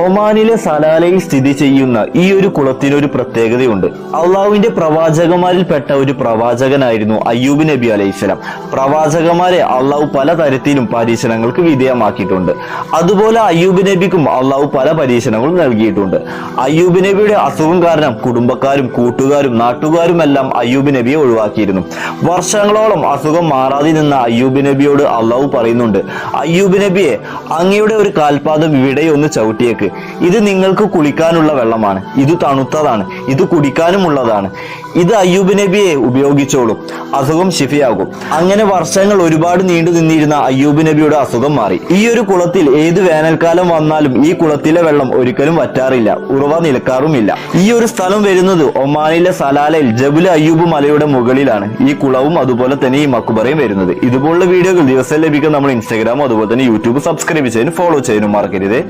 ഒമാനിലെ സലാലയിൽ സ്ഥിതി ചെയ്യുന്ന ഈ ഒരു കുളത്തിനൊരു പ്രത്യേകതയുണ്ട്. അള്ളാഹുവിന്റെ പ്രവാചകന്മാരിൽപ്പെട്ട ഒരു പ്രവാചകനായിരുന്നു അയ്യൂബ് നബി അലൈഹിസ്സലാം. പ്രവാചകന്മാരെ അള്ളാഹു പല തരത്തിലും പരീക്ഷണങ്ങൾക്ക് വിധേയമാക്കിയിട്ടുണ്ട്. അതുപോലെ അയ്യൂബ് നബിക്കും അള്ളാഹു പല പരീക്ഷണങ്ങളും നൽകിയിട്ടുണ്ട്. അയ്യൂബ് നബിയുടെ അസുഖം കാരണം കുടുംബക്കാരും കൂട്ടുകാരും നാട്ടുകാരും എല്ലാം അയ്യൂബ് നബിയെ ഒഴിവാക്കിയിരുന്നു. വർഷങ്ങളോളം അസുഖം മാറാതെ നിന്ന അയ്യൂബ് നബിയോട് അള്ളാഹു പറയുന്നുണ്ട്, അയ്യൂബ് നബിയെ, അങ്ങയുടെ ഒരു കാൽപാദം ഇവിടെയൊന്ന് ചവിട്ടിയേക്ക്. ഇത് നിങ്ങൾക്ക് കുളിക്കാനുള്ള വെള്ളമാണ്, ഇത് തണുത്തതാണ്, ഇത് കുടിക്കാനുമുള്ളതാണ്. ഇത് അയ്യൂബ് നബിയെ ഉപയോഗിച്ചോളും, അസുഖം ശിഫയാകും. അങ്ങനെ വർഷങ്ങൾ ഒരുപാട് നീണ്ടു നിന്നിരുന്ന അയ്യൂബ് നബിയുടെ അസുഖം മാറി. ഈ ഒരു കുളത്തിൽ ഏത് വേനൽക്കാലം വന്നാലും ഈ കുളത്തിലെ വെള്ളം ഒരിക്കലും വറ്റാറില്ല, ഉറവ നിൽക്കാറുമില്ല. ഈ ഒരു സ്ഥലം വരുന്നത് ഒമാനിലെ സലാലയിൽ ജബുൽ അയ്യൂബ് മലയുടെ മുകളിലാണ്. ഈ കുളവും അതുപോലെ തന്നെ ഈ മക്ബറയും വരുന്നത്. ഇതുപോലുള്ള വീഡിയോകൾ ദിവസം ലഭിക്കാൻ നമ്മൾ ഇൻസ്റ്റാഗ്രാം അതുപോലെ തന്നെ യൂട്യൂബ് സബ്സ്ക്രൈബ് ചെയ്യാനും ഫോളോ ചെയ്യാനും മറക്കരുത്.